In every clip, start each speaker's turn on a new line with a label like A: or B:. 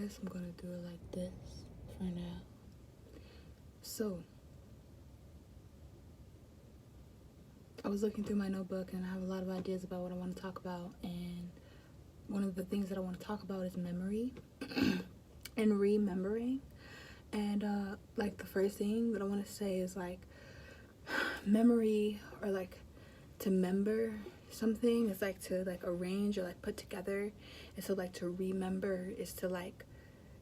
A: guess I'm gonna do it like this for now. So, I was looking through my notebook and I have a lot of ideas about what I want to talk about, and one of the things that I want to talk about is memory and remembering. And like the first thing that I want to say is like memory, or like to member something is like to like arrange or like put together, and so like to remember is to like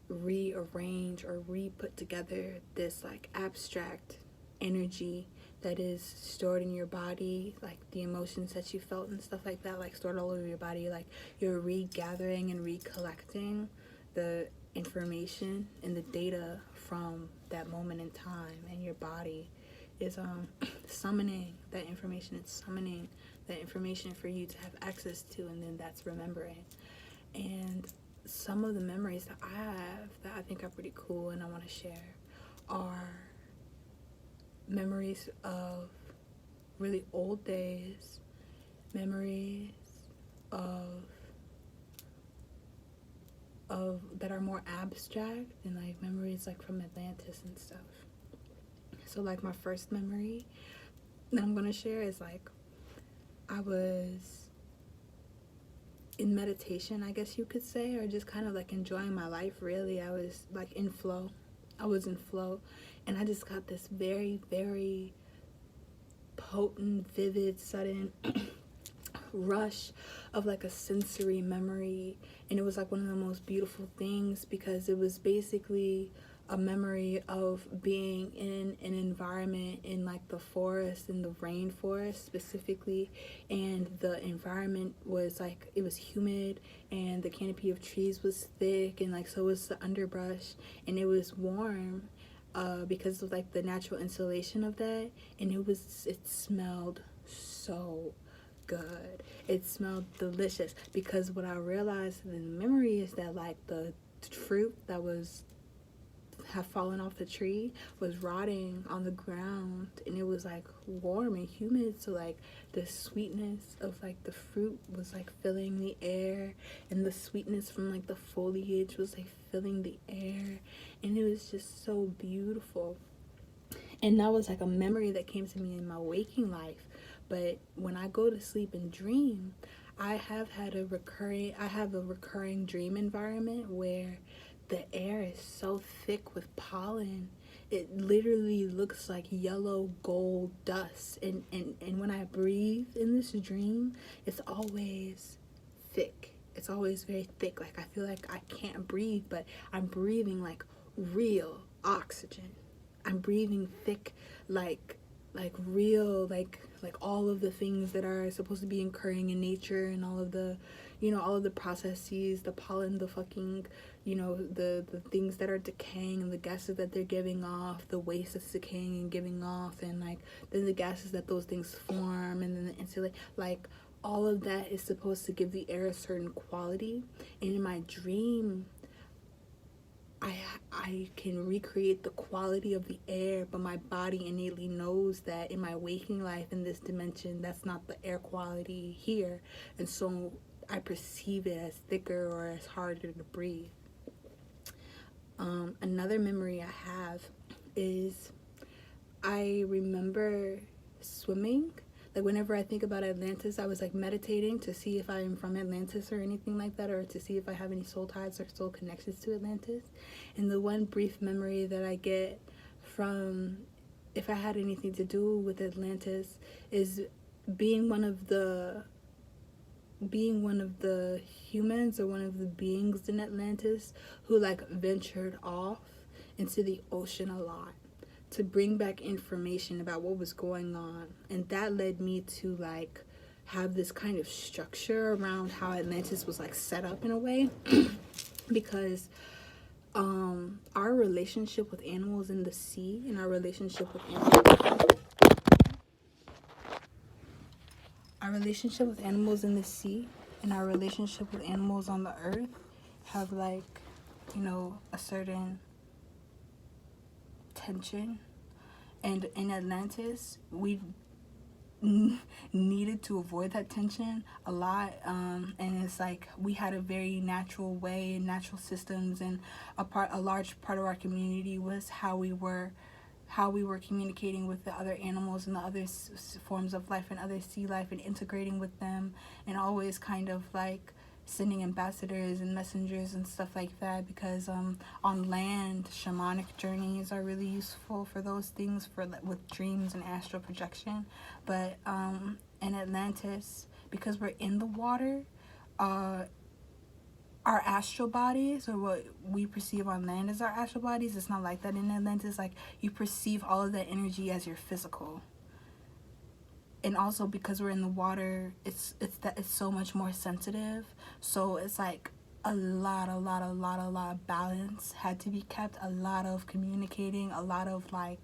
A: rearrange or re-put together this like abstract energy that is stored in your body, like the emotions that you felt and stuff like that, like stored all over your body. Like you're regathering and recollecting the information and the data from that moment in time, and your body is summoning that information. It's summoning that information for you to have access to, and then that's remembering. And some of the memories that I have that I think are pretty cool and I want to share are memories of really old days, memories of that are more abstract, and like memories like from Atlantis and stuff. So like my first memory that I'm gonna share is like I was in meditation, I guess you could say, or just kind of like enjoying my life. Really, I was like in flow. I was in flow, and I just got this very, very potent, vivid, sudden rush of like a sensory memory, and it was like one of the most beautiful things, because it was basically a memory of being in an environment in like the forest, in the rainforest specifically, and the environment was like, it was humid, and the canopy of trees was thick, and like so was the underbrush, and it was warm because of like the natural insulation of that, and it smelled so good. It smelled delicious, because what I realized in the memory is that like the fruit that was have fallen off the tree was rotting on the ground, and it was like warm and humid, so like the sweetness of like the fruit was like filling the air, and the sweetness from like the foliage was like filling the air, and it was just so beautiful. And that was like a memory that came to me in my waking life. But when I go to sleep and dream, I have a recurring dream environment where the air is so thick with pollen, it literally looks like yellow gold dust. And when I breathe in this dream, it's always thick. It's always very thick. Like I feel like I can't breathe, but I'm breathing like real oxygen. I'm breathing thick, like real, like all of the things that are supposed to be occurring in nature, and all of the, all of the processes, the pollen, the fucking, the things that are decaying, and the gases that they're giving off, the waste that's decaying and giving off, and like then the gases that those things form, and then the insulate, like all of that is supposed to give the air a certain quality. And in my dream, I can recreate the quality of the air, but my body innately knows that in my waking life, in this dimension, that's not the air quality here. And so I perceive it as thicker or as harder to breathe. Another memory I have is I remember swimming. Like whenever I think about Atlantis, I was like meditating to see if I'm from Atlantis or anything like that, or to see if I have any soul ties or soul connections to Atlantis. And the one brief memory that I get from if I had anything to do with Atlantis is being one of the humans, or one of the beings in Atlantis who like ventured off into the ocean a lot to bring back information about what was going on. And that led me to like have this kind of structure around how Atlantis was like set up in a way because our relationship with animals in the sea, and our relationship with animals in the sea, and our relationship with animals on the earth have like, a certain tension. And in Atlantis, we needed to avoid that tension a lot, and it's like we had a very natural way, natural systems, and a large part of our community was how we were communicating with the other animals and the other forms of life and other sea life, and integrating with them, and always kind of like sending ambassadors and messengers and stuff like that, because on land, shamanic journeys are really useful for those things, for with dreams and astral projection. But in Atlantis, because we're in the water, our astral bodies, or what we perceive on land as our astral bodies, it's not like that in Atlantis. Like, you perceive all of that energy as your physical. And also because we're in the water, it's so much more sensitive. So it's like a lot of balance had to be kept, a lot of communicating, a lot of like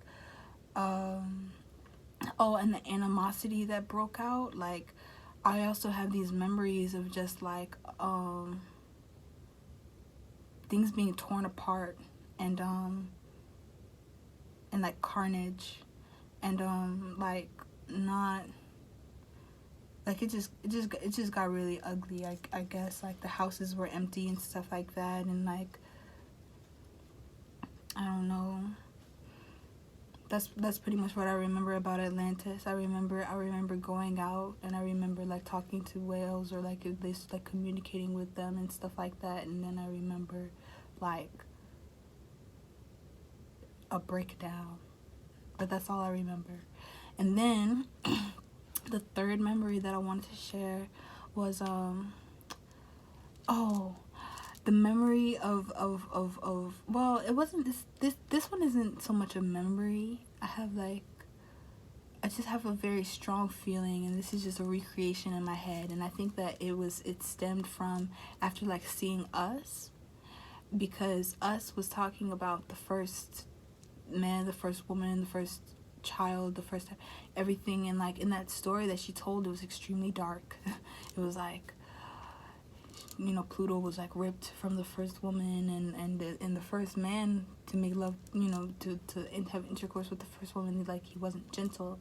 A: and the animosity that broke out. Like, I also have these memories of just like things being torn apart, and like carnage, and like not like it just got really ugly. I guess like the houses were empty and stuff like that, and like I don't know. That's pretty much what I remember about Atlantis. I remember going out, and I remember like talking to whales, or like at least like communicating with them and stuff like that. And then I remember like a breakdown, but that's all I remember. And then the third memory that I wanted to share was the memory of well, it wasn't this one isn't so much a memory. I just have a very strong feeling, and this is just a recreation in my head, and I think that it stemmed from after like seeing Us, because Us was talking about the first man, the first woman, the first child, the first everything, and like in that story that she told, it was extremely dark. It was like, you know, Pluto was like ripped from the first woman, and the first man to make love, you know, to have intercourse with the first woman, like he wasn't gentle,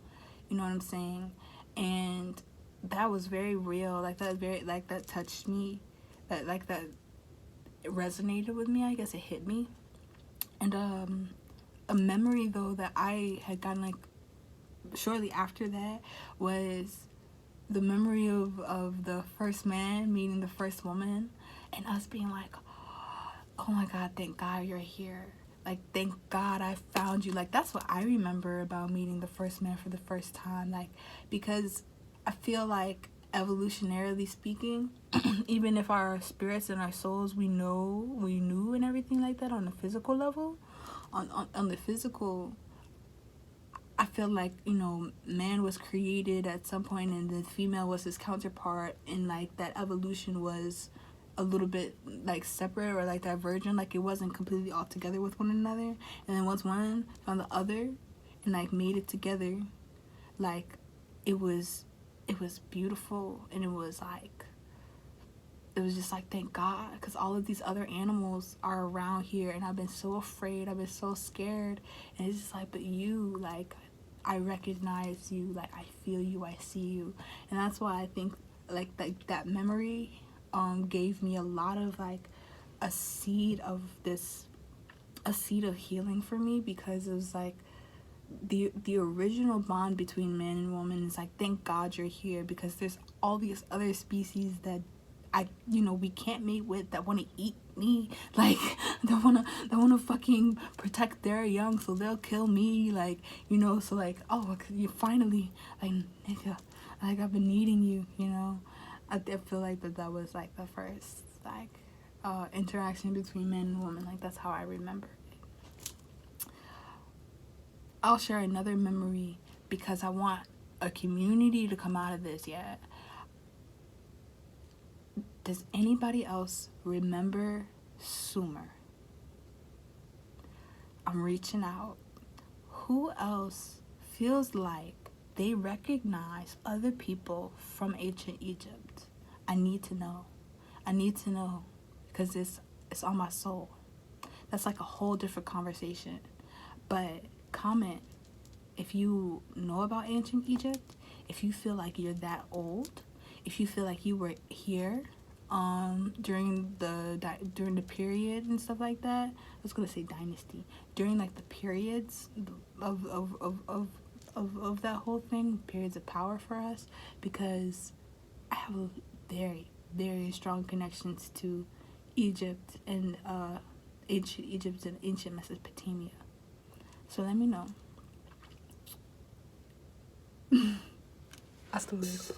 A: you know what I'm saying? And that was very real. Like that touched me, that it resonated with me. I guess it hit me. And a memory though that I had gotten like shortly after that was the memory of the first man meeting the first woman, and us being like, oh my God, thank God you're here. Like, thank God I found you. Like, that's what I remember about meeting the first man for the first time. Like, because I feel like evolutionarily speaking, even if our spirits and our souls, we knew and everything like that on the physical level, on the physical, I feel like, you know, man was created at some point, and the female was his counterpart, and like that evolution was a little bit like separate or like divergent, like it wasn't completely all together with one another. And then once one found the other and like made it together, like it was beautiful, and it was just like, thank God, because all of these other animals are around here, and I've been so afraid, I've been so scared, and it's just like, but you, like, I recognize you, like, I feel you, I see you. And that's why I think like that memory gave me a lot of like a seed of healing for me, because it was like the original bond between man and woman is like, thank God you're here, because there's all these other species that we can't mate with, that want to eat me, like they want to fucking protect their young, so they'll kill me, like, you know. So like, oh, you finally, like, nigga, like I've been needing you, you know. I feel like that was like the first like interaction between man and woman. Like, that's how I remember it. I'll share another memory because I want a community to come out of this. Yeah. Does anybody else remember Sumer? I'm reaching out. Who else feels like they recognize other people from ancient Egypt? I need to know. Because it's on my soul. That's like a whole different conversation. But comment if you know about ancient Egypt, if you feel like you're that old, if you feel like you were here during the period and stuff like that. I was gonna say dynasty. During like the periods of that whole thing, periods of power for us, because I have a very, very strong connections to Egypt and ancient Egypt and ancient Mesopotamia. So let me know. Hasta luego.